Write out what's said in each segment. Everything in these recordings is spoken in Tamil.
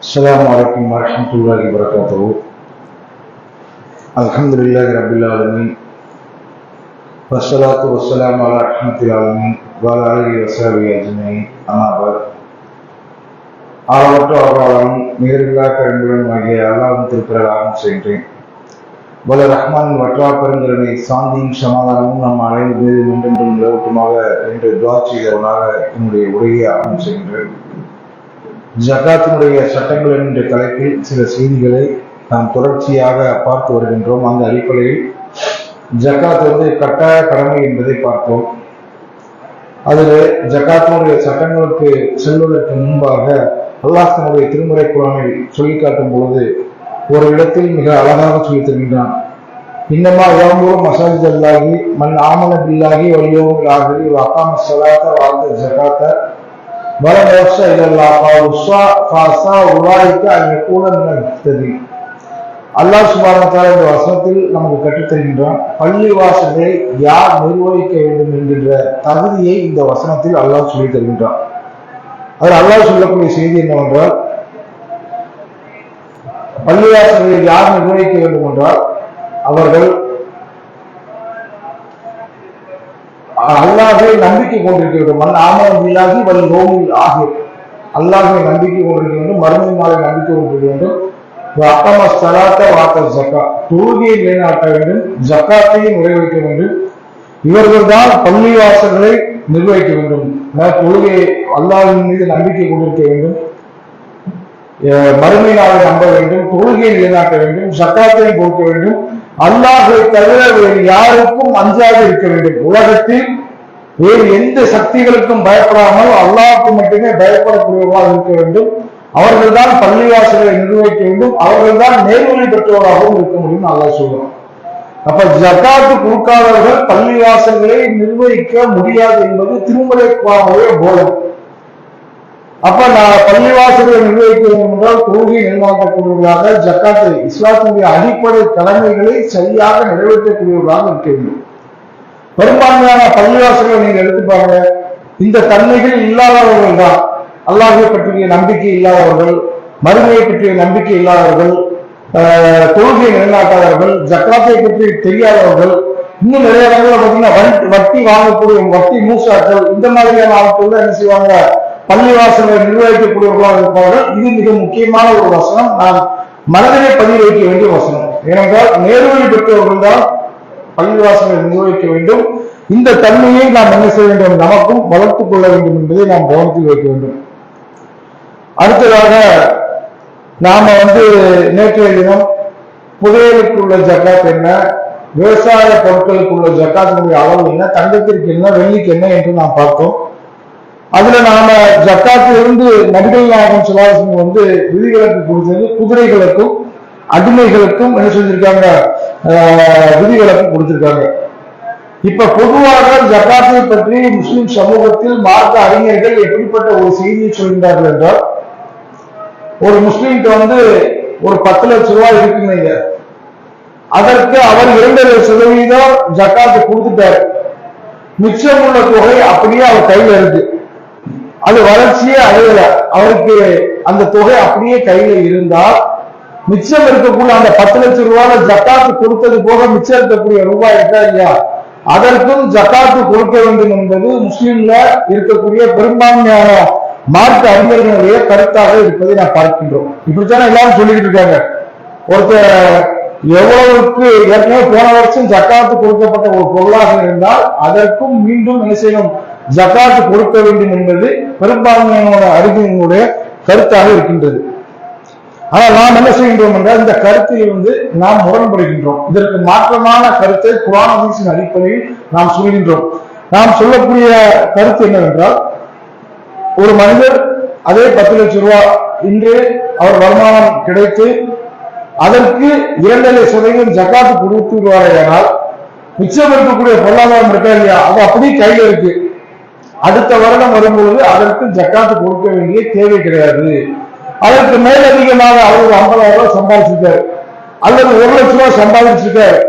السلام عليكم ورحمة الله وبركاته. الحمد لله رب العالمين والصلاة والسلام على رحمة العالمين وعلى آله وصحبه أجمعين. أما بعد, அளவற்ற அருளாளனும் நிகரில்லா பெருங்குடன் ஆகிய அல்லாஹ்வின் திருப்பெயராலும் செய்கிறேன். வல்ல ரஹ்மானின் வற்றா பெருங்கருணை சாந்தியும் சமாதானமும் நம் அனைவரும் மீது மீண்டும் நிலவட்டுமாக என்று துஆ செய்தவனாக என்னுடைய உரையை ஆரம்பம் செய்கின்றேன். ஜகாத்தினுடைய சட்டங்கள் என்ற தலைப்பில் சில செய்திகளை நாம் தொடர்ச்சியாக பார்த்து வருகின்றோம். அந்த அடிப்படையில் ஜகாத் கட்டாய கடமை என்பதை பார்த்தோம். அதில் ஜகாத்தினுடைய சட்டங்களுக்கு செல்வதற்கு முன்பாக அல்லாஹ் தன்னுடைய திருமறை குர்ஆனில் சொல்லி காட்டும் பொழுது ஒரு இடத்தில் மிக அழகாக சொல்லி தருகின்றான். இன்னமா யஅமுரு மஸாஜித அல்லாஹி மன் ஆமன பில்லாஹி வல் யௌமில் ஆகிர் வ அகாம ஸலாத்த வ ஆத ஸகாத்த வலம் யக்ஷா இல்லல்லாஹ் ஃபஸா உலாயிக அன் யகூன மினல் முஹ்ததீன். அல்லாஹ் சுப்ஹானஹு வ தஆலா இந்த வசனத்தில் நமக்கு கற்றுத் தருகின்றான். பள்ளி வாசலை யார் நிர்வகிக்க வேண்டும் என்கின்ற தகுதியை இந்த வசனத்தில் அல்லாஹ் சொல்லி தருகின்றான். அதில் அல்லாஹ் சொல்லக்கூடிய செய்தி என்னவென்றால், பள்ளிவாசல்களை யார் நிர்வகிக்க வேண்டும் என்றால் அவர்கள் அல்லாஹ்வை நம்பிக்கை கொண்டிருக்க வேண்டும். மன் ஆமன பில்லாஹி வல் யௌமில் ஆகிர், அல்லாஹ்வை நம்பிக்கை கொண்டிருக்க வேண்டும், மறுமை நாளை நம்பிக்கை கொண்டிருக்க வேண்டும். அகம ஸலாத்த வ ஆத ஸகாத், தொழுகையை நிலைநாட்ட வேண்டும், ஜகாத்தை நிறைவேற்ற வேண்டும். இவர்கள் தான் பள்ளிவாசல்களை நிர்வகிக்க வேண்டும். தொழுகை அல்லாஹ்வின் மீது நம்பிக்கை கொண்டிருக்க வேண்டும், மறுமை நாளை நம்ப வேண்டும், தொழுகையை நிலைநாட்ட வேண்டும், ஜகாத்தை கொடுக்க வேண்டும், அல்லாஹ்வை தவிர வேறு யாருக்கும் அஞ்சாக இருக்க வேண்டும். உலகத்தில் வேறு எந்த சக்திகளுக்கும் பயப்படாமல் அல்லாஹ்வுக்கு மட்டுமே பயப்படக்கூடியவர்களாக இருக்க வேண்டும். அவர்கள் தான் பள்ளிவாசலை நிர்வகிக்க வேண்டும். அவர்கள் தான் நேர்வழி பெற்றவராகவும் இருக்க முடியும் அல்லாஹ் சொல்றான். அப்ப ஜகாத்து கொடுக்காதவர்கள் பள்ளிவாசல்களை நிர்வகிக்க முடியாது என்பது திருமறை குர்ஆனுடைய போதனை. அப்ப நான் பள்ளிவாசல்களை நிர்வகிக்க வேண்டும் என்றால் தொழுகை நிலைநாட்டக்கூடியவர்களாக, ஜகாத்தை இஸ்லாத்தினுடைய அடிப்படை கடமைகளை சரியாக நிறைவேற்றக்கூடியவர்களாக இருக்க வேண்டும். பெரும்பான்மையான பள்ளிவாசல்களை நீங்க எடுத்து பாருங்க, இந்த தன்மைகள் இல்லாதவர்கள் தான். அல்லாஹ்வை பற்றிய நம்பிக்கை இல்லாதவர்கள், மறுமையை பற்றிய நம்பிக்கை இல்லாதவர்கள், தொழுகையை நிலைநாட்டாதவர்கள், ஜகாத்தை பற்றி தெரியாதவர்கள், இன்னும் நிறைய இடங்கள்ல பார்த்தீங்கன்னா வட்டி வாங்கக்கூடிய வட்டி மூசாக்கள், இந்த மாதிரியான ஆட்கள் என்ன செய்வாங்க, பள்ளிவாசலை நிர்வகிக்கக்கூடியவர்களாக இருப்பார்கள். இது மிக முக்கியமான ஒரு வசனம், நாம் மனதிலே பதிவு வைக்க வேண்டிய வசனம். ஏனென்றால் நேர்வழி பெற்றவர்கள் தான் பள்ளிவாசலை நிர்வகிக்க வேண்டும். இந்த தன்மையை நாம் என்ன செய்ய வேண்டும், நமக்கும் வளர்த்துக் கொள்ள வேண்டும் என்பதை நாம் கவனத்தில் வைக்க வேண்டும். அடுத்ததாக நாம நேற்றைய தினம் புதையலுக்கு உள்ள ஜகாத் என்ன, விவசாய பொருட்களுக்கு உள்ள ஜகாத்தினுடைய அளவு என்ன, தங்கத்திற்கு என்ன, வெள்ளிக்கு என்ன என்று நாம் பார்த்தோம். அதுல நாம ஜகாத்திலிருந்து நபிகள் நாயகம் ஸல்லல்லாஹு அலைஹி வஸல்லம் விதிவிலக்கு கொடுத்தது குதிரைகளுக்கும் அடிமைகளுக்கும் என்ன செஞ்சிருக்காங்க, விதிவிலக்கு கொடுத்திருக்காங்க. இப்ப பொதுவாக ஜகாத்தை பற்றி முஸ்லிம் சமூகத்தில் மார்க்க அறிஞர்கள் எப்படிப்பட்ட ஒரு செய்தியை சொல்கின்றார்கள் என்றால், ஒரு முஸ்லிம்க்கு ஒரு 10 லட்சம் ரூபாய் இருக்குங்க, அதற்கு அவர் 2% ஜகாத்து கொடுத்துட்டாரு. மிச்சம் உள்ள தொகை அப்படியே அவர் கையில இருக்கு, அது வளர்ச்சியே அடையல, அவருக்கு அந்த தொகை அப்படியே கையில இருந்தால் மிச்சம் இருக்கக்கூடிய அந்த 10 லட்சம் ரூபாய் ஜகாத்து கொடுத்தது போக மிச்சம் இருக்கக்கூடிய ரூபாய் இருக்கா இல்லையா, அதற்கும் ஜகாத்து கொடுக்க வேண்டும் என்பது முஸ்லிம்ல இருக்கக்கூடிய பெரும்பான்மையான மார்க்க அறிஞர்களுடைய கருத்தாக இருப்பதை நான் பார்க்கின்றோம். இப்படித்தானே எல்லாரும் சொல்லிக்கிட்டு இருக்காங்க. ஒருத்தர் எவ்வளவுக்கு ஏற்கனவே போன வருஷம் ஜகாத்து கொடுக்கப்பட்ட ஒரு பொருளாக இருந்தால் அதற்கும் மீண்டும் என்ன செய்யணும், ஜகாத்து கொடுக்க வேண்டும் என்பது பெரும்பான்மையான அறிஞர்களுடைய கருத்தாக இருக்கின்றது. ஆனால் நாம் என்ன செய்கின்றோம் என்றால், இந்த கருத்தில் நாம் முரண்படுகின்றோம். இதற்கு மாற்றமான கருத்தை குர்ஆன் ஹதீஸின் அடிப்படையில் நாம் சொல்கின்றோம். நாம் சொல்லக்கூடிய கருத்து என்னவென்றால், ஒரு மனிதர் அதே 10 லட்சம் ரூபாய் இன்று அவர் வருமானம் கிடைத்து அதற்கு 2% ஜகாத்து கொடுத்து விடுவார்கள். மிச்சம் இருக்கக்கூடிய பொருளாதாரம் இருக்கா இல்லையா, அது அப்படியே கையில் இருக்கு. அடுத்த வருடம் வரும்பொழுது அதற்கு ஜகாத்து கொடுக்க வேண்டிய தேவை கிடையாது. அதற்கு மேலதிகமாக அவர் 50,000 ரூபாய் சம்பாதிச்சிருக்காரு அல்லது 1 லட்சம் ரூபாய் சம்பாதிச்சிருக்காரு,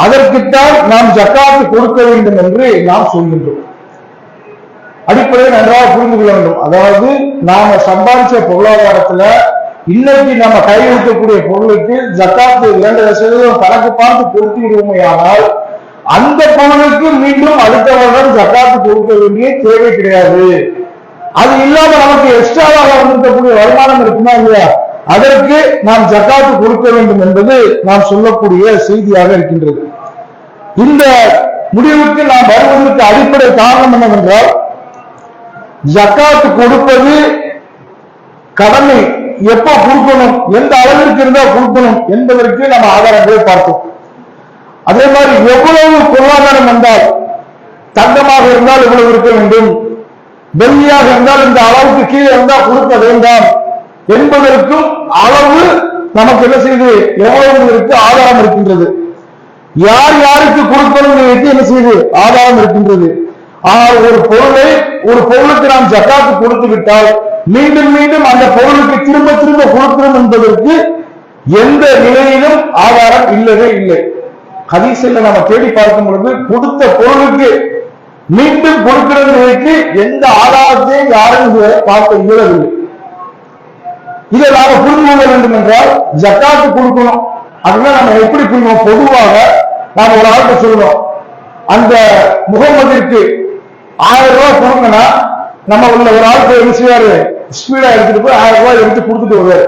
அதற்குத்தான் நாம் ஜகாத்து கொடுக்க வேண்டும் என்று நாம் சொல்கின்றோம். அடிப்படையை நன்றாக புரிந்து கொள்ள வேண்டும். அதாவது நாம சம்பாதிச்ச பொருளாதாரத்துல இன்னைக்கு நம்ம கையெழுத்தக்கூடிய பொருளுக்கு ஜக்காத்து 2% கணக்கு பார்த்து கொடுத்து விடுவோமையானால் அந்த பொருளுக்கு மீண்டும் அடுத்த வருடம் ஜக்காத்து கொடுக்க வேண்டிய தேவை கிடையாது. அது இல்லாம நமக்கு எக்ஸ்ட்ராவாக வந்திருக்கக்கூடிய வருமானம் இருக்குமா இல்லையா, அதற்கு நாம் ஜக்காத்து கொடுக்க வேண்டும் என்பது நாம் சொல்லக்கூடிய செய்தியாக இருக்கின்றது. இந்த முடிவுக்கு நாம் வருவதற்கு அடிப்படை காரணம் என்னவென்றால், ஜக்காத்து கொடுப்பது கடமை, எப்ப கொடுக்கணும், எந்த அளவிற்கு இருந்தால் கொடுக்கணும் என்பதற்கு நம்ம ஆதாரங்களை பார்த்தோம். அதே மாதிரி எவ்வளவு பொருளாதாரம் வந்தால், தங்கமாக இருந்தால் இவ்வளவு இருக்க வேண்டும், வெள்ளியாக இருந்தால் இந்த அளவுக்கு கீழே இருந்தால் கொடுக்க வேண்டாம் என்பதற்கும் அளவு நமக்கு என்ன செய்து எவ்வளவு இருக்கு ஆதாரம் இருக்கின்றது. யார் யாருக்கு கொடுக்கணும் என்ன செய்து ஆதாரம் இருக்கின்றது. ஆனால் ஒரு பொருளுக்கு நாம் ஜக்காத்து கொடுத்து விட்டால் மீண்டும் மீண்டும் அந்த பொருளுக்கு திரும்ப திரும்ப கொடுக்கணும் என்பதற்கு எந்த நிலையிலும் ஆதாரம் இல்லவே இல்லை. ஹதீஸில் நம்ம தேடி பார்க்கும் பொழுது கொடுத்த பொருளுக்கு மீண்டும் கொடுக்கிறதுக்கு எந்த ஆதாரத்தையும் யாரும் பார்க்க இயலவில்லை. இதை நாம புரிந்து கொள்ள வேண்டும் என்றால் ஜக்காத்து கொடுக்கணும் அப்படின்னா நம்ம எப்படி புரியும்? பொதுவாக நாம ஒரு ஆளுக்கு சொல்லணும், அந்த முகம்மதிற்கு 1000 ரூபாய் கொடுங்கன்னா நம்ம உள்ள ஒரு ஆளுக்கு என்ன செய்வாரு, ஸ்பீடா எடுத்துட்டு போய் 1000 ரூபாய் எடுத்து கொடுத்துட்டு வருவாரு.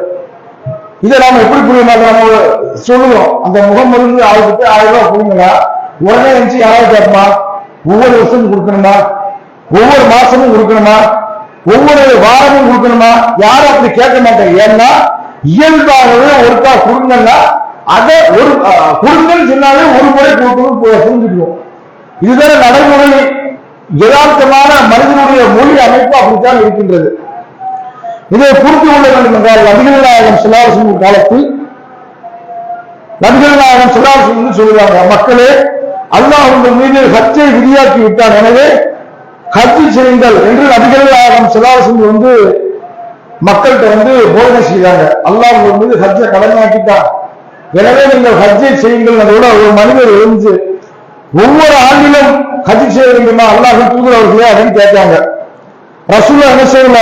இதை நாம எப்படி புரிய மாட்டோம்? நம்ம சொல்லுவோம், அந்த முகம்மது ஆளுக்கு 1000 ரூபாய் கொடுங்கன்னா உடனே இருந்துச்சு யாராவது கேட்பா, ஒவ்வொரு வருஷமும் கொடுக்கணுமா, ஒவ்வொரு மாசமும் கொடுக்கணுமா, ஒவ்வொரு வாரமும் கொடுக்கணுமா? யாரும் அப்படி கேட்க மாட்டாங்க. ஏன்னா இயல்பாகவே ஒருக்கா கொடுங்கன்னா அதை ஒரு கொடுங்கன்னு சொன்னாலே ஒரு முறை கொடுக்கணும் புரிஞ்சுக்குவோம். இதுதான் நடைமுறை யதார்த்தமான மனிதனுடைய மொழி அமைப்பு அப்படித்தான் இருக்கின்றது. இதை புரிந்து கொள்ள வேண்டும் என்றால் நபிகள் நாயகம் ஸல்லல்லாஹு அலைஹி வஸல்லம் காலத்தில் நபிகள் நாயகம் ஸல்லல்லாஹு அலைஹி வஸல்லம் சொல்லுவாங்க, மக்களே அல்லாஹ் உங்கள் மீது ஹஜ்ஜை விதியாக்கி விட்டான், எனவே ஹஜ் செய்யுங்கள் என்று நபிகள் நாயகம் ஸல்லல்லாஹு அலைஹி வஸல்லம் மக்கள்கிட்ட போதனை செய்தாங்க. அல்லாஹ் உங்கள் மீது ஹஜ்ஜை கடமையாக்கிட்டான், எனவே நீங்கள் ஹஜ்ஜை செய்யுங்கள். அதோட ஒரு மனிதர் எழுந்து ஒவ்வொரு ஆண்டிலும் ஹஜ் செய்ய வேண்டுமா அல்லாஹ் தூதர் அவர்களே அப்படின்னு கேட்டாங்க. ரசூலுல்லாஹ் என்ன செய்யல,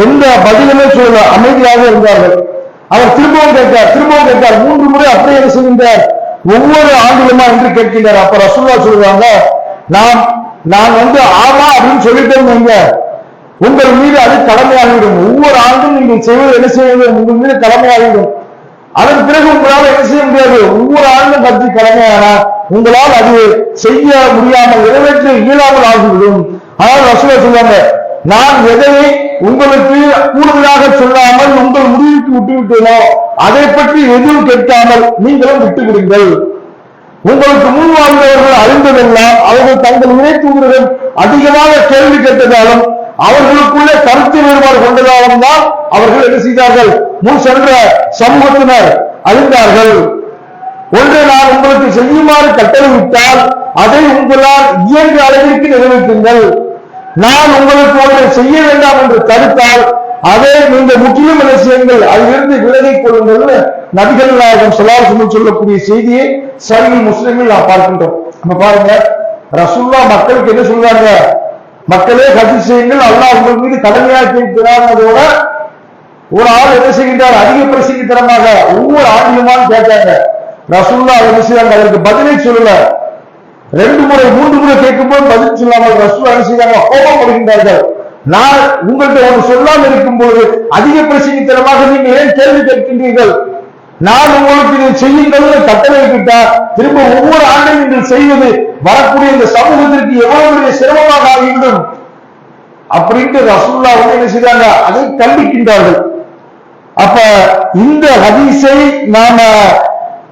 எந்த பதிலுமே சொல்லல, அமைதியாக இருந்தார்கள். அவர் திரும்பவும் கேட்டார் 3 முறை அப்படியே என்ன செய்கின்றார், ஒவ்வொரு ஆண்டிலுமா என்று கேட்கின்றார். அப்ப ரசூலுல்லாஹ் சொல்லுவாங்க, நான் ஆமா அப்படின்னு சொல்லிட்டேன், உங்கள் மீது அது கடமையாகிவிடும். ஒவ்வொரு ஆண்டும் நீங்கள் செய்வது என்ன செய்ய வேண்டும், உங்கள் மீது கடமையாகிவிடும். அதன் பிறகு உங்களால் என்ன செய்ய முடியாது, ஒவ்வொரு ஆண்டும் கட்சி கடமையானா உங்களால் அது செய்ய முடியாமல் நிறைவேற்ற இயலாமல் ஆகிவிடும். ஆனால் ரசூலுல்லாஹ் சொல்லுவாங்க, நான் எதை உங்களுக்கு கூடுதலாக சொல்லாமல் உங்கள் முடிவுக்கு விட்டுவிட்டேனோ அதை பற்றி எதுவும் கேட்காமல் நீங்களும் விட்டுவிடுங்கள். உங்களுக்கு முன் வாழ்ந்தவர்கள் அறிந்ததெல்லாம் அவர்கள் தங்கள் இணை தூதரிடம் அதிகமாக கேள்வி கேட்டதாலும் அவர்களுக்குள்ளே கருத்து வேறுபாடு கொண்டதாலும் தான் அவர்கள் என்ன செய்தார்கள், முன் சென்ற சமூகத்தினர் அறிந்தார்கள். ஒன்றை நான் உங்களுக்கு செய்யுமாறு கட்டளையிட்டால் அதை உங்களால் இயன்ற அளவிற்கு நிறைவேற்றுங்கள். நான் உங்களுக்கு ஒன்றை செய்ய வேண்டாம் என்று தடுத்தால் அதை நீங்கள் முற்றிலும் என்ன செய்யுங்கள், அதிலிருந்து விலகிக் கொள்ளுங்கள். நபிகள் நாயகம் ஸல்லல்லாஹு அலைஹி வஸல்லம் சொல்லக்கூடிய செய்தியை சஹீஹ் முஸ்லிமில் நாம் பார்க்கின்றோம். நம்ம பாருங்க, ரசூலுல்லாஹ் மக்களுக்கு என்ன சொல்றாங்க, மக்களே ஹஜ் செய்யுங்கள், அல்லாஹ் உங்கள் மீது கடமையாக்கி இருக்கிறார்களோட ஒரு ஆள் என்ன செய்கின்றார், அதிக பிரசித்தரமாக ஒவ்வொரு ஆண்டிலுமான்னு கேட்டாங்க. ரசூலுல்லாஹ் என்ன செய்றாங்க, அதற்கு பதிலை சொல்லல. 2 முறை 3 முறை கேட்கும்போது பதில் சொல்லாமல் ரசூலுல்லாஹ் என்ன செய்றாங்க, கோபம் படுகின்றார்கள். நான் உங்கள்கிட்ட ஒன்று சொல்லாமல் இருக்கும்போது அதிக பிரசித்தரமாக நீங்கள் ஏன் கேள்வி கேட்கின்றீர்கள்? நான் உங்களுக்கு இதை செய்யுங்கள் கட்டளையிட்டா திரும்ப ஒவ்வொரு ஆண்டும் நீங்கள் செய்வது வரக்கூடிய இந்த சமூகத்திற்கு எவ்வளவு சிரமமாக ஆகிவிடும் அப்படின்ட்டு ரசூலுல்லாஹ் என்ன செய்றாங்க, அதை கண்டிக்கின்றார்கள். அப்ப இந்த ஹதீஸை நாம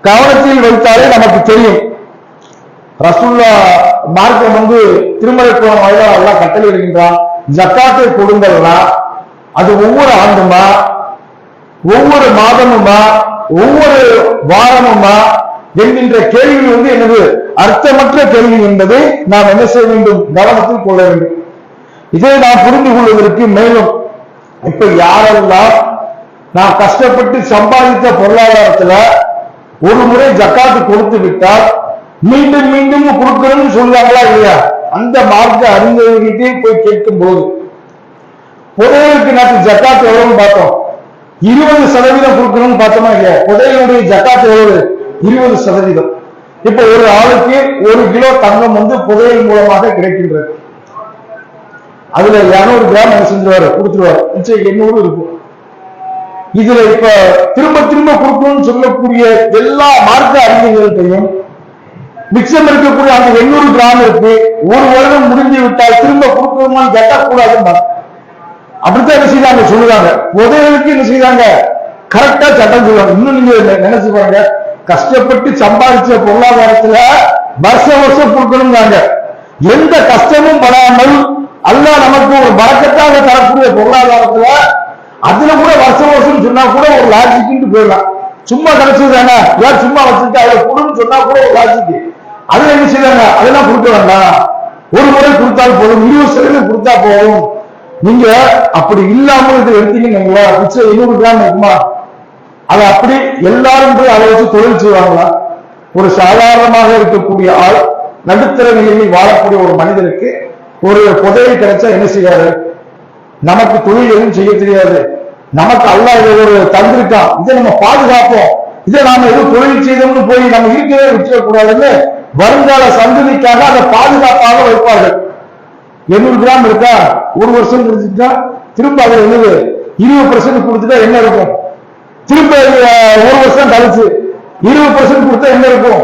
கவனத்தில் வைத்தாலே நமக்கு தெரியும், ரசூலுல்லாஹ் மார்க்கம் திருமலை போன எல்லாம் கட்டளை இடுகின்றான். ஜக்காத்தை கொடுங்கள்னா அது ஒவ்வொரு ஆண்டுமா, ஒவ்வொரு மாதமுமா, ஒவ்வொரு வாரமுமா என்கின்ற கேள்வி என்னது, அர்த்தமற்ற கேள்வி என்பதை நாம் என்ன செய்ய வேண்டும், கவனத்தில் கொள்ள வேண்டும். இதை நாம் புரிந்து கொள்வதற்கு மேலும் இப்ப யாரெல்லாம் நாம் கஷ்டப்பட்டு சம்பாதித்த பொருளாதாரத்துல ஒரு முறை ஜக்காத்து கொடுத்து விட்டால் மீண்டும் மீண்டும் கொடுக்கணும்னு சொல்லுவாங்களா இல்லையா? அந்த மார்க்க அறிஞர்களே போய் கேட்கும் போது பொதுவுக்கு நாட்டு ஜக்காத்து எவ்வளவு பார்த்தோம், 20% கொடுக்கணும்னு பார்த்தோமா இல்லையா? புதையலுடைய ஜக்காத் எவ்வளவு? 20%. இப்ப ஒரு ஆளுக்கு 1 கிலோ தங்கம் வந்து புதையல் மூலமாக கிடைக்கின்றது. அதுல 200 கிராம் என்ன செஞ்சுருவாரு? கொடுத்துருவாரு. மிச்சம் 800 இருக்கும். இதுல இப்ப திரும்ப திரும்ப கொடுக்கணும்னு சொல்லக்கூடிய எல்லா மார்க்க அறிஞர்கள்ட்டையும் மிச்சம் இருக்கக்கூடிய அந்த 800 கிராம் இருக்கு, ஒரு வருடம் முடிஞ்சு விட்டால் திரும்ப கொடுக்கணுமான்னு கேட்டக்கூடாதுன்னு அப்படித்தான் என்ன செய்தாங்க சொல்லுவாங்க. புதையலுக்கு என்ன செய்தாங்க? கரெக்டா சட்டம் சொல்லுவாங்க. இன்னும் நீங்க நினைச்சு பாருங்க, கஷ்டப்பட்டு சம்பாதிச்ச பொருளாதாரத்துல வருஷம் வருஷம் கொடுக்கணும்னாங்க. எந்த கஷ்டமும் படாமல் அல்லாஹ் நமக்கு ஒரு பரக்கத்தாக தரக்கூடிய பொருளாதாரத்துல அதுல கூட வருஷம் வருஷம் சொன்னா கூட ஒரு லாஜிக்கு போயிடலாம். சும்மா கிடைச்சதுதானே, ஏன் சும்மா வச்சுட்டு அதை கொடுன்னு சொன்னா கூட ஒரு லாஜிக்கு. அதுல என்ன செய்வாங்க? அதெல்லாம் கொடுக்க வேண்டாம், ஒரு முறை கொடுத்தால் போதும், 20% கொடுத்தா போதும். நீங்க அப்படி இல்லாமல் இதை எடுத்தீங்கன்னா மிச்சம் 800 கிராம் இருக்குமா? அதை அப்படி எல்லாரும் போய் அதை வச்சு தொழில் செய்வாங்களா? ஒரு சாதாரணமாக இருக்கக்கூடிய ஆள், நடுத்தர நிலையில் வாழக்கூடிய ஒரு மனிதனுக்கு ஒரு புதையல் கிடைச்சா என்ன செய்வாரு? நமக்கு தொழில் எதுவும் செய்ய தெரியாது, நமக்கு அல்லாஹ் இதை ஒரு தந்திருக்கான், இதை நம்ம பாதுகாப்போம், இதை நாம எதுவும் தொழில் செய்தோம்னு போய் நம்ம இருக்கவே விட்டுறக்கூடாதுன்னு வருங்கால சந்ததிக்காக அதை பாதுகாப்பாக வைப்பார்கள். 800 கிராம் இருக்கா, ஒரு வருஷம் கொடுத்துட்டா திரும்ப அதை என்னது 20% கொடுத்துட்டா என்ன இருக்கும்? திரும்ப ஒரு வருஷம் கழிச்சு 20% கொடுத்தா என்ன இருக்கும்?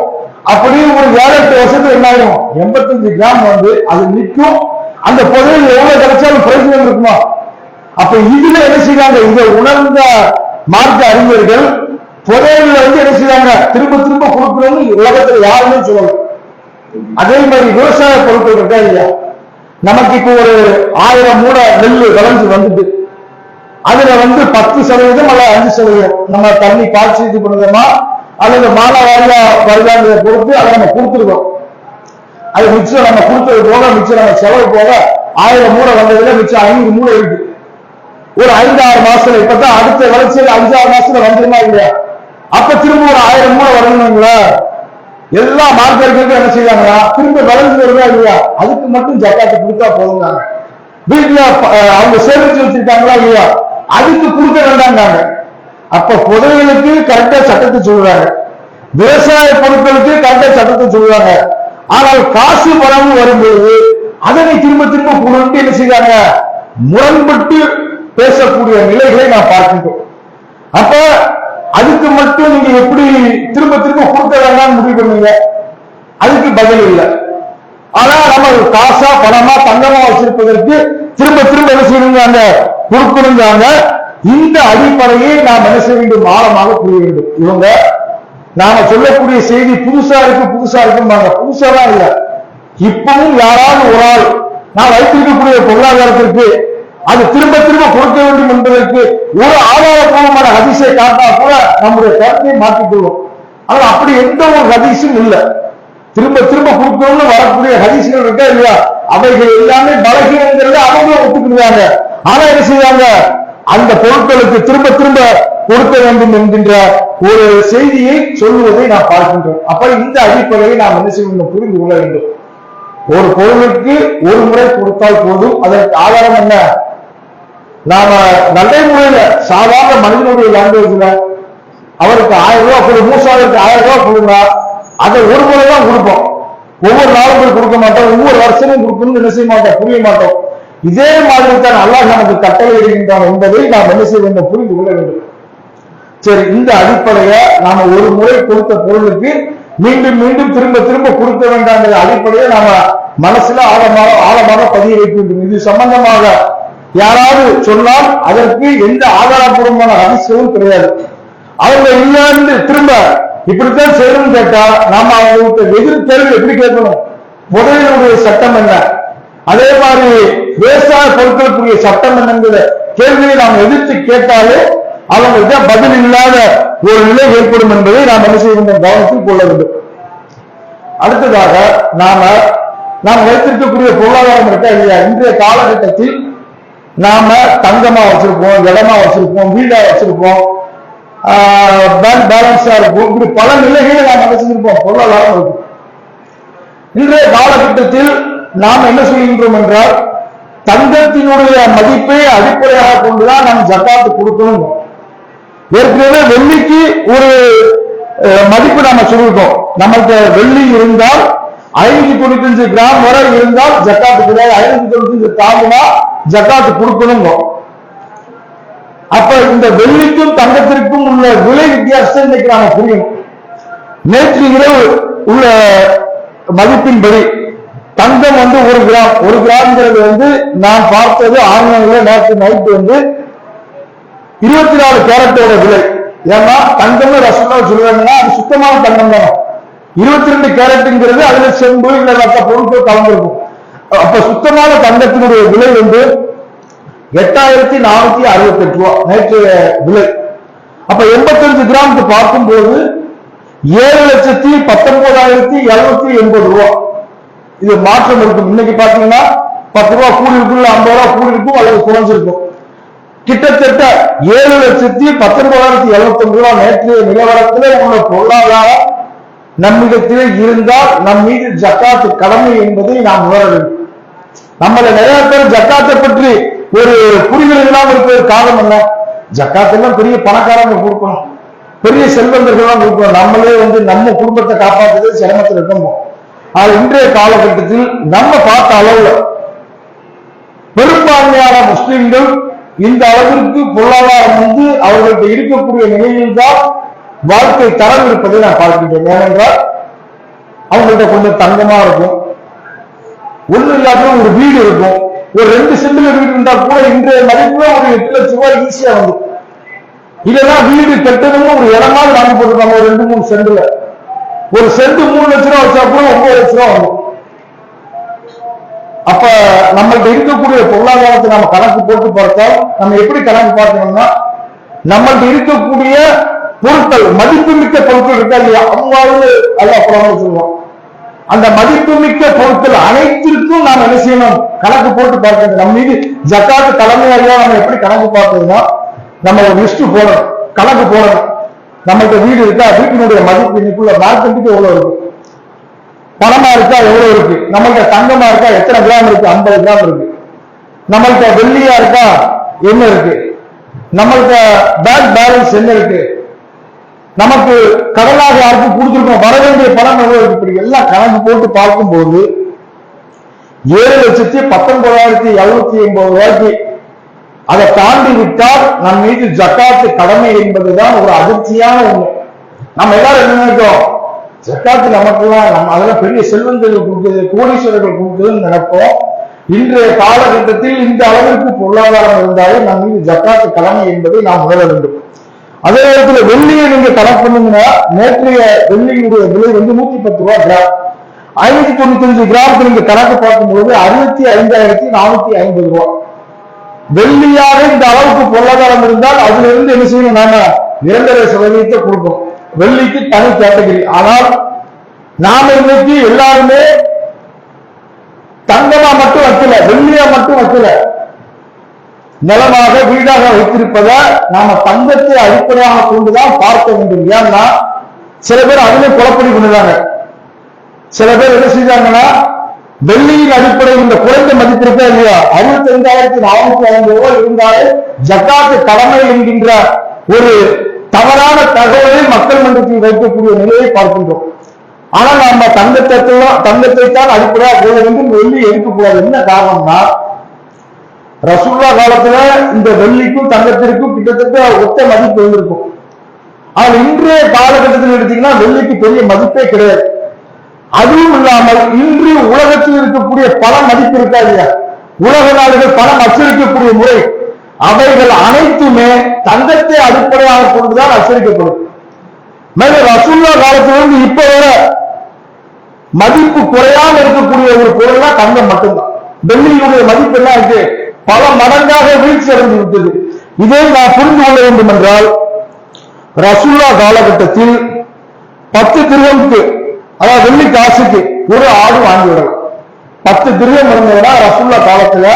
அப்படியே ஒரு 7-8 வருஷத்துக்கு என்ன ஆகும்? 85 கிராம் வந்து அது நிற்கும். அந்த புதையல் எவ்வளவு கிடைச்சாலும் பிரயோஜனம் இருக்குமா? அப்ப இதுல என்ன செய்வாங்க? இதை உணர்ந்த மார்க்க அறிஞர்கள் புதையல்ல வந்து என்ன செய்வாங்க? திரும்ப திரும்ப கொடுக்கணும்னு உலகத்துல யாருமே சொல்லல. அதே மாதிரி விவசாய பொருட்கள் இருக்கா இல்லையா? நமக்கு இப்போ ஒரு 1000 மூடை நெல் விளைஞ்சு வந்துட்டு அதுல வந்து 10% அல்ல 5% நம்ம தண்ணி பாய்ச்சி இது பண்ணுறோமா அல்லது மாலை வாரியா வருதான்றதை பொறுத்து அதை நம்ம கொடுத்துருக்கோம். அது மிச்சம் நம்ம கொடுத்தது போக மிச்சம் நம்ம செலவு போக 1000 மூடை வந்ததுல மிச்சம் 500 மூடை இருக்கு. ஒரு 5-6 மாசத்துல இப்பதான் அடுத்த வளர்ச்சியில் 5-6 மாசத்துல வந்துருமா இல்லையா? அப்ப திரும்ப ஒரு 1000 மூடை வரணுங்களா? எல்லா மார்க்கெட்டுக்கும் என்ன செய்வாங்களா? திரும்ப வளர்ந்து வருதா இல்லையா? அதுக்கு மட்டும் ஜக்காத்து கொடுத்தா போதுங்க. வீட்டுல அவங்க சேமிச்சு வச்சிருக்காங்களா இல்லையா? அதுக்கு கொடுக்க வேண்டாங்க. அப்ப புதையலுக்கு கரெக்டா சட்டத்தை சொல்றாங்க, விவசாய பொருட்களுக்கு கரெக்டா சட்டத்தை சொல்றாங்க. ஆனால் காசு பணம் வரும்போது அதனை திரும்ப திரும்ப கொடுத்து என்ன செய்வாங்க? முரண்பட்டு பேசக்கூடிய நிலைகளை நான் பார்க்கின்றோம். அப்ப அதுக்கு மட்டும் நீங்க எப்படி திரும்ப திரும்ப கொடுக்க வேண்டாம்னு முடிவு பண்ணுங்க? அதுக்கு பதில் இல்லை. ஆனா நம்ம காசா பணமா தங்கமா வச்சிருப்பதற்கு திரும்ப திரும்ப என்ன செய்யணுங்க? கொடுக்கணுங்க. இந்த அடிப்படையை நாம் என்ன செய்ய வேண்டும்? ஆழமாக புரிய வேண்டும். இவங்க நாம சொல்லக்கூடிய செய்தி புதுசா இருக்கும்பாங்க. புதுசாதான் இல்ல. இப்பவும் யாராவது ஒரு ஆள் நான் வைத்திருக்கக்கூடிய பொருளாதாரத்திற்கு அது திரும்ப திரும்ப கொடுக்க வேண்டும் என்பதற்கு ஒரு ஆதாரபூர்வமான ஹதீஸை காட்டா கூட நம்முடைய கருத்தை மாற்றிக்கொள்வோம். ஆனால் அப்படி எந்த ஒரு ஹதீஸும் இல்லை. திரும்ப திரும்ப கொடுக்கணும்னு வரக்கூடிய ஹதீஸ்கள் இருக்கா இல்லையா? அவைகள் எல்லாமே பலகீனங்கிறத அவங்க ஒத்துக்கிறாங்க. ஆனா என்ன செய்வாங்க? அந்த பொருட்களுக்கு திரும்ப திரும்ப கொடுக்க வேண்டும் என்கின்ற ஒரு செய்தியை சொல்லுவதை நாம் பார்க்கின்றோம். அப்ப இந்த அடிப்படையை நாம் என்ன செய்ய வேண்டும்? புரிந்து கொள்ள வேண்டும். ஒரு பொருளுக்கு ஒரு முறை கொடுத்தால் போதும். அதற்கு ஆதாரம் என்ன? நாம நடைமுறையில சாதாரண மனிதனுடைய லாங்குவேஜ்ல அவருக்கு 1000 ரூபாய் கொடு, மூசாவிற்கு 1000 ரூபாய் கொடுங்க, அதை ஒரு முறை தான் கொடுப்போம். ஒவ்வொரு நாளும் போய் கொடுக்க மாட்டோம், ஒவ்வொரு வருஷமும் கொடுக்கணும்னு என்ன செய்ய மாட்டோம்? புரிய மாட்டோம். இதே மாதிரி தான் அல்லாஹ் நமக்கு கட்டளை இடுகின்றான் என்பதை நாம் என்ன செய்ய வேண்டும்? புரிந்து கொள்ள வேண்டும். சரி, இந்த அடிப்படையை நாம ஒரு முறை கொடுத்த பொருளுக்கு மீண்டும் மீண்டும் திரும்ப திரும்ப கொடுக்க வேண்டாம் அடிப்படையை நாம மனசுல ஆழமாக பதிய வைக்க வேண்டும். இது சம்பந்தமாக யாராவது சொன்னால் அதற்கு எந்த ஆதாரபூர்வமான அதிசயமும் கிடையாது. அவங்க இல்லைன்னு திரும்ப இப்படித்தான் செய்யணும்னு கேட்டா நாம அவங்களுக்கு எதிர் கேள்வி எப்படி கேட்கணும்? புதையலுடைய சட்டம் என்ன, அதே மாதிரி விவசாய பொருட்களுக்குரிய சட்டம் என்னங்கிற கேள்வியை நாம் எதிர்த்து கேட்டாலே அவங்கள்ட்ட பதில் இல்லாத ஒரு நிலை ஏற்படும் என்பதை நாம் என்ன செய்ய வேண்டும்? கவனத்தில் கொள்ள வேண்டும். அடுத்ததாக நாம் வைத்திருக்கக்கூடிய பொருளாதாரம் இருக்கா இல்லையா? இன்றைய காலகட்டத்தில் நாம தங்கமா வச்சிருப்போம், இடமா வச்சிருப்போம், வீடா வச்சிருப்போம், பேங்க் பேலன்ஸா இருக்கும். இப்படி பல நிலைகளை நாம் என்ன செஞ்சிருப்போம்? பொருளாதாரம் இருக்கும். இன்றைய காலகட்டத்தில் நாம் என்ன செய்கின்றோம் என்றால் தங்கத்தினுடைய மதிப்பை அடிப்படையாக கொண்டுதான் நாம் ஜக்காத்து கொடுக்கணும். ஏற்கனவே வெள்ளிக்கு ஒரு மதிப்பு நாம சொல்லிருக்கோம். நமக்கு வெள்ளி இருந்தால் 595 கிராம் வரை இருந்தால் ஜக்காத்து கிடையாது, 595 தாண்டினா ஜக்காத்து கொடுக்கணும். அப்ப இந்த வெள்ளிக்கும் தங்கத்திற்கும் உள்ள விலை வித்தியாசத்தை இன்னைக்கு நாம புரியணும். நேற்று இரவு உள்ள மதிப்பின்படி தங்கம் வந்து 1 கிராம், 1 கிராம்ங்கிறது நான் பார்த்தது ஆன்லைன்ல நேற்று நைட்டு 24 கேரட்டோட விலை. ஏன்னா தங்கம்னு ரசம் சொல்லுவாங்கன்னா அது சுத்தமான தங்கம் தானே. 22 கேரட்டுங்கிறது அதுல செம்பு இல்ல மற்ற பொருட்கள் கலந்துருக்கும். அப்ப சுத்தமான தங்கத்தினுடைய விலை 8468 ரூபாய் நேற்று விலை. அப்ப 85 கிராமுக்கு பார்க்கும்போது 7,19,780 ரூபாய். இது மாற்றம் இருக்கும். இன்னைக்கு பாத்தீங்கன்னா 10 ரூபாய் கூடி இருக்கும், 50 ரூபாய் கூடி இருக்கும் அல்லது குறைஞ்சிருக்கும். கிட்டத்தட்ட 7,19,780 ரூபாய் நேற்றைய நிலவரத்திலே உள்ள பொருளாதாரம் நம்மிடத்திலே இருந்தால் நம் மீது ஜக்காத்து கடமை என்பதை நாம் உணர வேண்டும். நம்மள நிறைய பேர் ஜக்காத்தை பற்றி ஒரு புரிதல் இல்லாமல் இருப்பது காரணம் என்ன? ஜக்காத்தெல்லாம் பெரிய பணக்காரங்க கொடுக்கணும், பெரிய செல்வந்தர்கள் தான் கொடுக்கணும். நம்மளே நம்ம குடும்பத்தை காப்பாற்றுறது சிரமத்தில் இருக்கணும். ஆனா இன்றைய காலகட்டத்தில் நம்ம பார்த்த அளவுல பெரும்பான்மையான முஸ்லிம்கள் இந்த அளவிற்கு பொருளாதாரம் அவர்கள்ட்ட இருக்கக்கூடிய நிலையில் தான் வாழ்க்கை தரம் இருப்பதை நான் பார்க்கின்றேன். ஏனென்றால் அவங்கள்ட்ட கொஞ்சம் தங்கமா இருக்கும், ஒண்ணு இல்லாத ஒரு வீடு இருக்கும். ஒரு 2 சென்ட்ல வீடு இருந்தா கூட இன்றைய மதிப்புல ஒரு 8 லட்சம் ரூபாய் ஈஸியா வந்து. இதெல்லாம் வீடு கட்டணும்னு ஒரு இடமாவது வாங்கி போட்டுருக்காங்க. ஒரு 2-3 சென்ட்ல ஒரு சென்ட் 3 லட்சம் ரூபாய் வச்சா கூட 9 லட்சம் ரூபாய் வரும். அப்ப நம்மள்ட்ட இருக்கக்கூடிய பொருளாதாரத்தை நம்ம கணக்கு போட்டு பார்த்தால் நம்ம எப்படி கணக்கு பார்க்கணும்னா, நம்மள்ட்ட இருக்கக்கூடிய பொருட்கள் மதிப்புமிக்க பொருட்கள் இருக்கா இல்லையா, அவங்க அல்லாஹ் சொல்லுவோம். அந்த மதிப்புமிக்க பொருட்கள் அனைத்திற்கும் நாம் என்ன செய்யணும், கணக்கு போட்டு பார்க்கணும். நம்ம மீது ஜக்காத்து தலைமையாக நம்ம எப்படி கணக்கு பார்க்கணும்னா, நம்ம ஒரு லிஸ்ட் போடணும், கணக்கு போடணும். நம்மள்ட்ட வீடு இருக்கா, வீட்டினுடைய மதிப்பு இன்னைக்குள்ள மார்க்கெட்டுக்கு எவ்வளவு இருக்கு, பணமா இருக்கா எவ்வளவு இருக்கு, நம்மள்ட்ட தங்கமா இருக்கா எத்தனை கிராம் இருக்கு, 50 கிராம் இருக்கு, நம்மள்ட்ட வெள்ளியா இருக்கா என்ன இருக்கு, நம்மள்ட்ட பேங்க் பேலன்ஸ் என்ன இருக்கு, நமக்கு கடனாக யாருக்கும் கொடுத்திருக்கோம், வர வேண்டிய பணம் எவ்வளவு இருக்கு, இப்படி எல்லாம் கணக்கு போட்டு பார்க்கும்போது 7,19,780 ரூபாய்க்கு அதை தாண்டி விட்டால் நம் மீது ஜக்காத்து கடமை என்பதுதான் ஒரு அதிர்ச்சியான ஒண்ணு. நம்ம எல்லாரும் என்ன நினைக்கிறோம், ஜக்காத்து நமக்குலாம் அதெல்லாம் பெரிய செல்வந்தர்கள் கொடுக்குது, கோடீஸ்வரர்கள் கொடுக்குதுன்னு நினைப்போம். இன்றைய காலகட்டத்தில் இந்த அளவிற்கு பொருளாதாரம் இருந்தாலே நம் மீது ஜக்காத்து கடமை என்பதை நாம் உணர வேண்டும். அதே நேரத்தில் வெள்ளியை நீங்க கணக்கு பண்ணீங்கன்னா, நேற்றைய வெள்ளியினுடைய விலை 110 ரூபாய் கிராம். 595 கிராமுக்கு நீங்க கணக்கு பார்க்கும்போது 65,450 ரூபாய். வெள்ளியாக இந்த அளவுக்கு பொருளாதாரம் இருந்தால் அதுல இருந்து என்ன செய்யணும், நாம 2.5% கொடுக்கணும். வெள்ளிக்கு தனி கேட்டகரி. ஆனால் நாம இன்னைக்கு எல்லாருமே தங்கமா மட்டும் வைக்கல, வெள்ளியா மட்டும் வைக்கல, நிலமாக வீடாக வைத்திருப்பதை நாம தங்கத்தை அடிப்படையாக கொண்டுதான் பார்க்க வேண்டும். ஏன்னா சில பேர் அதுல குழப்படி பண்ணுறாங்க. சில பேர் என்ன செய்தாங்கன்னா, வெள்ளியின் அடிப்படையில் இந்த குறைந்த மதிப்பு இருக்கா இல்லையா, 65,450 ரூபாய் இருந்தாலே ஜக்காத்து கடமை என்கின்ற ஒரு தவறான தகவலை மக்கள் மன்றத்தில் வைக்கக்கூடிய நிலையை பார்க்கின்றோம். ஆனால் நாம தங்கத்தை தான் அடிப்படையாக கொள்ள வேண்டும், வெள்ளி எடுக்கக்கூடாது. என்ன காரணம்னா, ரசூலுல்லா காலத்துல இந்த வெள்ளிக்கும் தங்கத்திற்கும் கிட்டத்தட்ட ஒத்த மதிப்பு இருந்திருக்கும். ஆனால் இன்றைய காலகட்டத்தில் எடுத்தீங்கன்னா வெள்ளிக்கு பெரிய மதிப்பே கிடையாது. அதுவும் இல்லாமல் இன்று உலகத்தில் இருக்கக்கூடிய பல மதிப்பு இருக்கா இல்லையா, உலக நாடுகள் பணம் அச்சடிக்கக்கூடிய முறை, அவைகள் அனைத்துமே தங்கத்தை அடிப்படையாக கொண்டுதான் அச்சடிக்கப்படும். மேலும் ரசூலுல்லா காலத்திலிருந்து இப்ப வர மதிப்பு குறையாமல் இருக்கக்கூடிய ஒரு பொருள்னா தங்கம் மட்டும்தான். வெள்ளியினுடைய மதிப்பு எல்லாம் இருக்கு, பல மடங்காக வீழ்ச்சி அடைந்து விட்டது. இதை நான் புரிந்து கொள்ள வேண்டும் என்றால், ரசூலுல்லா காலகட்டத்தில் 10 திர்ஹம்க்கு, அதாவது வெள்ளி காசுக்கு ஒரு ஆடு வாங்கி விடலாம். 10 திர்ஹம் இருந்ததுன்னா ரசூலுல்லா காலத்துல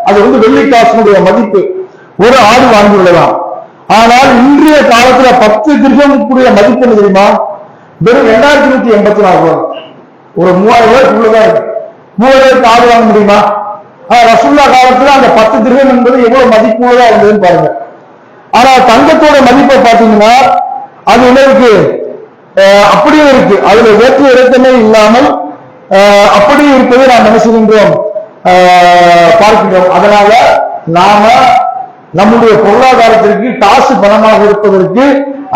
அது வெள்ளி காசுடைய மதிப்பு, ஒரு ஆடு வாங்கி விடலாம். ஆனால் இன்றைய காலத்துல 10 திர்ஹம்க்குரிய மதிப்பு தெரியுமா, வெறும் 2184 ரூபாய். ஒரு 3000 ரூபாய்க்குள்ளதான் இருக்கு. 3000 ரூபாய்க்கு ஆடு வாங்க முடியுமா? ரசூலுல்லா காலத்துல அந்த 10 திர்ஹம் என்பது எவ்வளவு மதிப்புள்ளதா இருந்ததுன்னு பாருங்க. ஆனா தங்கத்தோட மதிப்பை பாத்தீங்கன்னா அது என்ன இருக்கு, அப்படியே இருக்கு. அதுல ஏற்ற இறக்கமே இல்லாமல் அப்படியே இருப்பதை நாம் என்ன செய்கின்றோம், பார்க்கின்றோம். அதனால நாம நம்முடைய பொருளாதாரத்திற்கு காசு பணமாக இருப்பதற்கு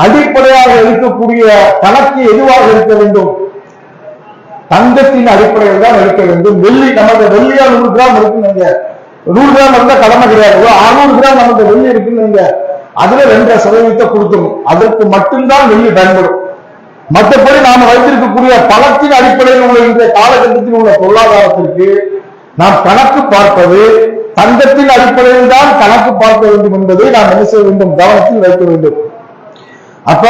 அடிப்படையாக இருக்கக்கூடிய கணக்கு எதுவாக இருக்க வேண்டும், தங்கத்தின் அடிப்படையில் தான் இருக்க வேண்டும். வெள்ளி, நமக்கு வெள்ளியா 100 கிராம் இருக்குன்னு 100 கிராம் இருந்தா கடமை கிடையாது. 600 கிராம் நமக்கு வெள்ளி இருக்குன்னு அதுல 2% கொடுக்கணும். அதற்கு மட்டும்தான் வெள்ளி பயன்படும். மற்றபடி நாம வைத்திருக்கக்கூடிய பணத்தின் அடிப்படையில் உள்ள இன்றைய காலகட்டத்தில் உள்ள பொருளாதாரத்திற்கு நாம் கணக்கு பார்ப்பது தங்கத்தின் அடிப்படையில் தான் கணக்கு பார்க்க வேண்டும் என்பதை நாம் என்ன செய்ய வேண்டும், கவனத்தில் வைக்க வேண்டும். அப்ப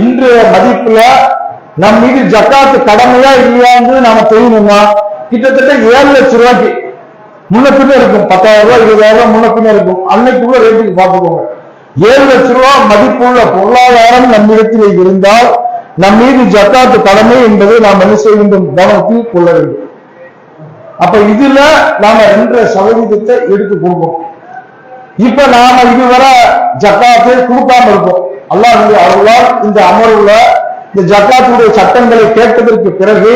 இன்றைய மதிப்புல நம் மீது ஜக்காத்து கடமையா இல்லையான்னு நாம தெரியணும்னா கிட்டத்தட்ட 7 லட்சம் ரூபாய்க்கு முன்ன பின்ன இருக்கும். 10,000 ரூபாய் 20,000 ரூபாய் முன்ன பின்ன இருக்கும். அன்னைக்குள்ள ரேட்டுக்கு பார்த்துக்கோங்க. 7 லட்சம் ரூபாய் மதிப்புள்ள பொருளாதாரம் நம்மிடத்தில் இருந்தால் நம் மீது ஜக்காத்து கடமை என்பதை நாம் என்ன செய்ய வேண்டும், கவனத்தில் கொள்ள வேண்டும். அப்ப இதுல நாம 2% எடுத்து கொடுப்போம். இப்ப நாம இதுவரை ஜக்காத்தை கொடுக்காம இருக்கோம். அல்லாஹ்வுடைய அருளால் இந்த அமர்வுல இந்த ஜக்காத்துடைய சட்டங்களை கேட்டதற்கு பிறகு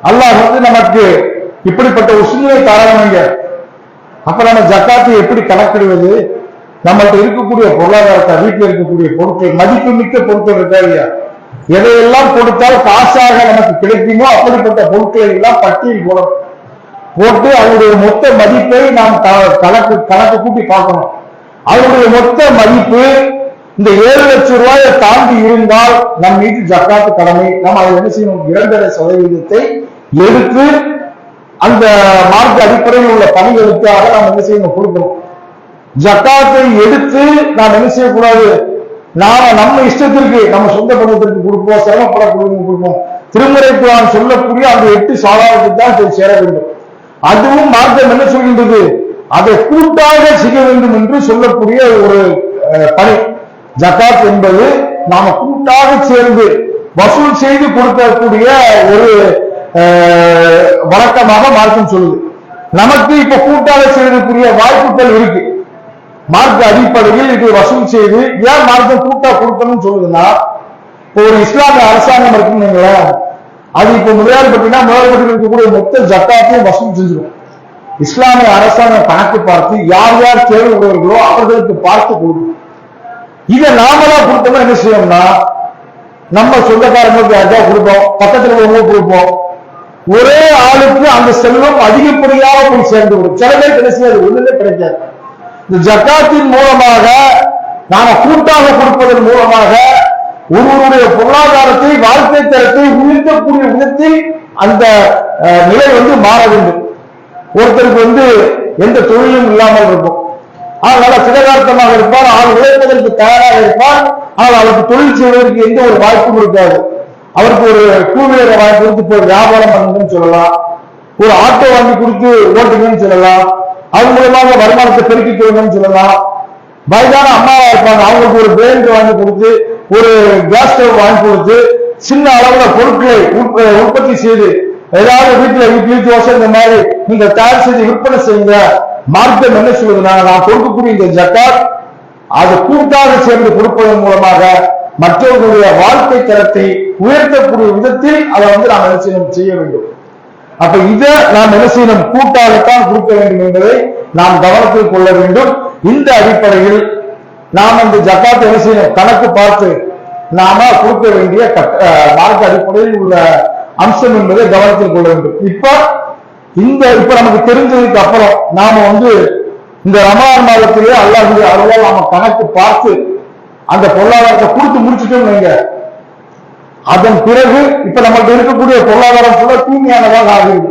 அல்லாஹ் நமக்கு இப்படிப்பட்ட ஒரு சூழ்நிலை தரவங்க. அப்ப நம்ம ஜக்காத்தை எப்படி கணக்கிடுவது, நம்மகிட்ட இருக்கக்கூடிய பொருளாதாரத்தை, வீட்டில் இருக்கக்கூடிய பொருட்கள், மதிப்பு மிக்க பொருட்கள் இருக்கா இல்லையா, எதையெல்லாம் கொடுத்தால் காசாக நமக்கு கிடைக்குமோ அப்படிப்பட்ட பொருட்களை எல்லாம் பட்டியல் போட்டு அதனுடைய மொத்த மதிப்பை நாம் கணக்கு கூட்டி பார்க்கணும். அதனுடைய மொத்த மதிப்பு இந்த 7 லட்சம் ரூபாயை தாண்டி இருந்தால் நம் மீது ஜக்காத்து கடமை. நாம் அதை என்ன செய்யணும், 2.5% எடுத்து அந்த மார்க்க அடிப்படையில் உள்ள பணிகளுக்காக நாம் என்ன செய்யணும், கொடுக்கணும். ஜக்காத்தை எடுத்து நாம் என்ன செய்யக்கூடாது, நாம நம்ம இஷ்டத்திற்கு நம்ம சொந்த பணத்திற்கு கொடுப்போம், சிரமப்படக்கூடிய கொடுப்போம். திருமுறை குர்ஆன் சொல்லக்கூடிய அந்த 8 சாதாரத்துக்கு தான் போய் சேர வேண்டும். அதுவும் மார்க்கம் என்ன சொல்கின்றது, அதை கூட்டாக செய்ய வேண்டும் என்று சொல்லக்கூடிய ஒரு பணி. ஜக்காத் என்பது நாம கூட்டாக சேர்ந்து வசூல் செய்து கொடுக்கக்கூடிய ஒரு வழக்கமாக மார்க்கம் சொல்லுது. நமக்கு இப்ப கூட்டாக செய்யக்கூடிய வாய்ப்புகள் இருக்கு. மார்க்க அடிப்படையில் இது வசூல் செய்து ஏன் மார்க்கம் கூட்டா கொடுக்கணும்னு சொல்லுதுன்னா, இப்போ ஒரு இஸ்லாமிய அரசாங்கம் இருக்குன்னு அது இப்ப முதலாளிப்பட்டினா முதலாளிப்பட்டியில் இருக்கக்கூடிய மொத்த ஜக்காத்தையும் வசூல் செஞ்சிடும். இஸ்லாமிய அரசாங்கம் கணக்கு பார்த்து யார் யார் தேவை உள்ளவர்களோ அவர்களுக்கு பார்த்து கொடுக்கும். இதை நாமளா கொடுத்தோம்னா என்ன செய்யணும்னா, நம்ம சொந்தக்காரங்களுக்கு யாருக்கா கொடுப்போம், பக்கத்தில் உள்ளவங்க கொடுப்போம். ஒரே ஆளுக்கு அந்த செல்வம் அதிகப்படியாக போய் சேர்ந்து விடும். சில பேர் என்ன செய்யாது, ஒண்ணுமே கிடைக்காது. இந்த ஜக்காத்தின் மூலமாக நாம கூட்டாக கொடுப்பதன் மூலமாக ஒருவருடைய பொருளாதாரத்தை, வாழ்க்கை தரத்தை உயர்த்தக்கூடிய விதத்தில் அந்த நிலை மாற வேண்டும். ஒருத்தருக்கு எந்த தொழிலும் இல்லாமல் இருக்கும், அதனால சிதகார்த்தமாக இருப்பார், அவர் உழைப்பதற்கு தயாராக இருப்பார், ஆனால் அவருக்கு தொழில் செய்வதற்கு எந்த ஒரு வாய்ப்பும் இருக்காது. அவருக்கு ஒரு டூவீலரை வாங்கி கொடுத்து போய் வியாபாரம் பண்ணுங்கன்னு சொல்லலாம், ஒரு ஆட்டோ வாங்கி கொடுத்து ஓட்டுங்கன்னு சொல்லலாம், அது மூலமாக வருமானத்தை பெருக்கிக் கொள்ளுங்கன்னு சொல்லலாம். வயதான அம்மாவா இருப்பாங்க, அவங்களுக்கு ஒரு பிளேண்ட் வாங்கி கொடுத்து, ஒரு கேஸ் ஸ்டவ் வாங்கி கொடுத்து, சின்ன அளவுல பொருட்களை உற்பத்தி செய்து ஏதாவது வீட்டுல இட்லி தோசை இந்த மாதிரி நீங்க தயார் செய்து விற்பனை செய்யுங்க. மார்க்கம் என்ன சொல்லுதுன்னா, நான் கொடுக்கக்கூடிய இந்த ஜக்காத் அது கூட்டாக சேர்ந்து கொடுப்பதன் மூலமாக மற்றவர்களுடைய வாழ்க்கை தரத்தை உயர்த்தக்கூடிய விதத்தில் அதை நாம் என்ன செய்ய வேண்டும். அப்ப இதை நாம் என்ன செய்யணும், கூட்டாகத்தான் கொடுக்க வேண்டும் என்பதை நாம் கவனத்தில் கொள்ள வேண்டும். இந்த அடிப்படையில் நாம் அந்த ஜக்காத்தை என்ன செய்யணும், கணக்கு பார்த்து நாம கொடுக்க வேண்டிய மார்க்க அடிப்படையில் உள்ள அம்சம் என்பதை கவனத்தில் கொள்ள வேண்டும். இப்ப நமக்கு தெரிஞ்சதுக்கு அப்புறம் நாம இந்த ரமலான் மாதத்திலேயே அல்லாஹ்வுடைய அருளால் நாம கணக்கு பார்த்து அந்த பொருளாதாரத்தை கொடுத்து முடிச்சுட்டோம் வைங்க. அதன் பிறகு இப்ப நமக்கு இருக்கக்கூடிய பொருளாதாரம் கூட தூய்மையானதாக ஆகிறது.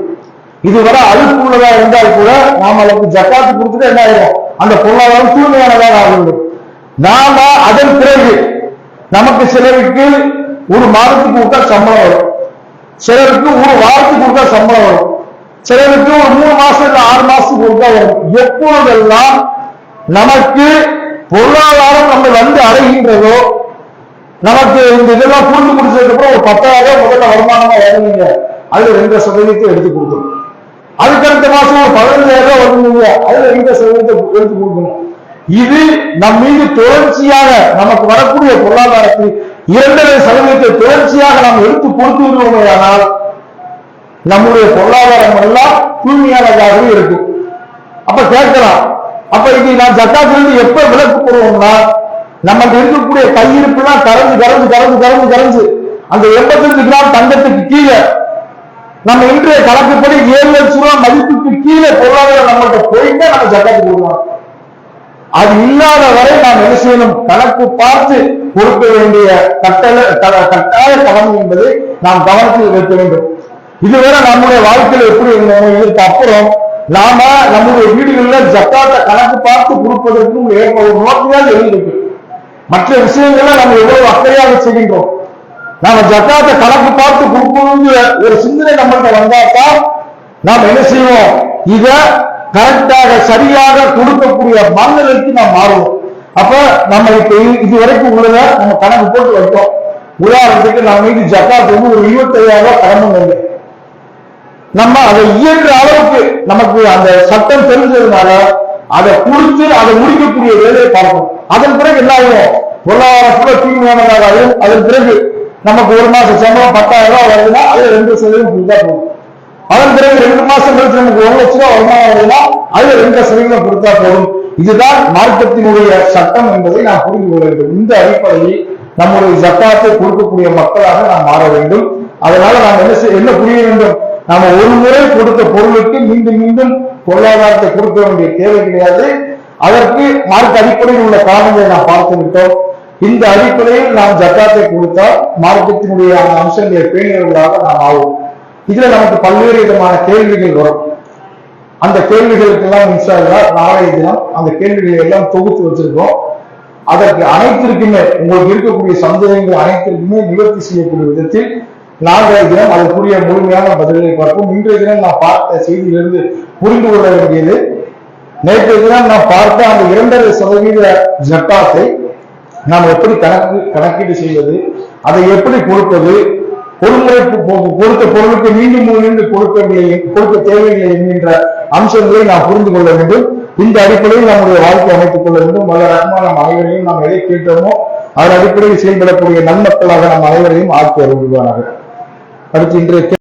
இதுவரை அழுப்பு உள்ளதா இருந்தால் கூட நாம அதுக்கு ஜக்காத்து கொடுத்துட்டு என்ன ஆயிடும், அந்த பொருளாதாரம் தூய்மையானதாக ஆகிறது. நாம அதன் பிறகு நமக்கு சிலருக்கு ஒரு மாதத்துக்கு கொடுத்தா சம்பளம் வரும், சிலருக்கு ஒரு வாரத்துக்கு கொடுத்தா சம்பளம் வரும், சிலருக்கு ஒரு 3 மாசம் 6 மாசத்துக்கு கொடுத்தா வரும். எப்பொழுதெல்லாம் நமக்கு பொருளாதாரம் நம்ம அடைகின்றதோ, நமக்கு இந்த இதெல்லாம் புரிந்து முடிச்சதுக்கு அப்புறம் ஒரு 10,000 முதல்ல வருமானமா வருவீங்க, அதுல 2% எடுத்து கொடுக்கணும். அதுக்கு அடுத்த மாசம் ஒரு 15,000 வருவீங்க, அதுல 2% எடுத்து கொடுக்கணும். இது நம் மீது தொடர்ச்சியாக நமக்கு வரக்கூடிய பொருளாதாரத்தில் 2% தொடர்ச்சியாக நாம் எடுத்து கொடுத்து விடுவோமேயானால் நம்முடைய பொருளாதாரம் எல்லாம் தூய்மையானதாகவே இருக்கும். அப்ப கேட்கலாம், அப்ப இது நான் ஜக்காத்திலிருந்து எப்ப விலக்கு போடுவோம்னா, நமக்கு இருக்கக்கூடிய கையிருப்புலாம் கரைஞ்சு அந்த 85 கிராம் தங்கத்துக்கு கீழே நம்ம இன்றைய கணக்குப்படி 7 லட்சம் ரூபாய் மதிப்புக்கு கீழே பொருளாதாரம் நம்மள்கிட்ட போயிட்டு நம்ம ஜக்காத்து கொடுக்கலாம். அது இல்லாத வரை நாம் என்ன செய்யணும்? கணக்கு பார்த்து கொடுக்க வேண்டிய கட்டாய கடமை என்பதை நாம் கவனத்தில் வைக்க வேண்டும். இதுவரை நம்முடைய வாழ்க்கையில் எப்படி இருந்தோம், இதற்கு அப்புறம் நாம நம்முடைய வீடுகளில் ஜக்காத்தை கணக்கு பார்த்து கொடுப்பதற்கும் ஒரு நோக்கியால் எழுதிருக்கு. மற்ற விஷயங்களை நம்ம எவ்வளவு அக்கறையாக செய்கின்றோம். நாம ஜக்காத்தை கணக்கு பார்த்து கொடுக்கணுங்கிற ஒரு சிந்தனை நம்மள்கிட்ட வந்தாதான் நாம் என்ன செய்வோம்? இத கரெக்டாக சரியாக கொடுக்கக்கூடிய மனநிலைக்கு நாம் மாறுவோம். அப்ப நம்ம இப்ப இதுவரைக்கும் உள்ளத நம்ம கணக்கு போட்டு வைத்தோம். உதாரணத்துக்கு நம்ம மீது ஜக்காத் வந்து ஒரு 25,000 ரூபாய் கடமை இல்லை. நம்ம அதை இயன்ற அளவுக்கு நமக்கு அந்த சட்டம் தெரிஞ்சதுனால அதை கொடுத்து அதை முடிக்கக்கூடிய வேலையை பார்க்கணும். அதன் பிறகு என்ன ஆகும்? பொருளாதாரத்துல தூய்மையானதாக ஆகும். அதன் பிறகு நமக்கு ஒரு மாசம் சம்பளம் 10,000 ரூபாய் வருதுன்னா அது 2% கொடுத்தா போதும். அதன் பிறகு 2 மாசம் கழிச்சு நமக்கு 1 லட்சம் ரூபாய் வருமானம் வருதுன்னா அது 2% கொடுத்தா போதும். இதுதான் மார்க்கத்தினுடைய சட்டம் என்பதை நாம் புரிந்து கொள்ள வேண்டும். இந்த அடிப்படையில் நம்முடைய ஜக்காத்தை கொடுக்கக்கூடிய மக்களாக நாம் மாற வேண்டும். அதனால நாம் என்ன புரிய வேண்டும்? நாம ஒரு முறை கொடுத்த பொருளுக்கு மீண்டும் மீண்டும் பொருளாதாரத்தை கொடுக்க வேண்டிய தேவை கிடையாது. அதற்கு மார்க்க அடிப்படையில் உள்ள காரணங்களை நாம் பார்த்து விட்டோம். இந்த அடிப்படையில் நாம் ஜக்காத்தை கொடுத்தால் மார்க்கத்தினுடைய அந்த அம்சங்களை பேணியவர்களாக நாம் ஆகும். இதுல நமக்கு பல்வேறு விதமான கேள்விகள் வரும். அந்த கேள்விகளுக்கெல்லாம் இன்ஷா அல்லாஹ் நாளைய தினம் அந்த கேள்விகளை எல்லாம் தொகுத்து வச்சிருக்கோம். அதற்கு அனைத்திற்குமே உங்களுக்கு இருக்கக்கூடிய சந்தேகங்கள் அனைத்திற்குமே நிவர்த்தி செய்யக்கூடிய விதத்தில் நாளைய தினம் அதற்குரிய முழுமையான பதில்களை பார்ப்போம். இன்றைய தினம் நான் பார்த்த செய்தியிலிருந்து புரிந்து கொள்ள வேண்டியது, நேற்றைய தினம் நான் பார்த்த அந்த 2.5% ஜக்காத்தை நாம் எப்படி கணக்கீடு செய்வது, அதை எப்படி கொடுப்பது, பொருள்முறை கொடுத்த பொருளுக்கு மீண்டும் கொடுக்க தேவையில்லை என்கின்ற அம்சங்களை நாம் புரிந்து கொள்ள வேண்டும். இந்த அடிப்படையில் நம்முடைய வாழ்க்கை அமைத்துக் கொள்ள வேண்டும். வல்ல ரஹ்மான் நம் அனைவரையும் நாம் எதை கேட்டோமோ அதன் அடிப்படையில் செயல்படக்கூடிய நன்மக்களாக நம் அனைவரையும் ஆக்கி அருள்வானாக. அடுத்து இன்றைய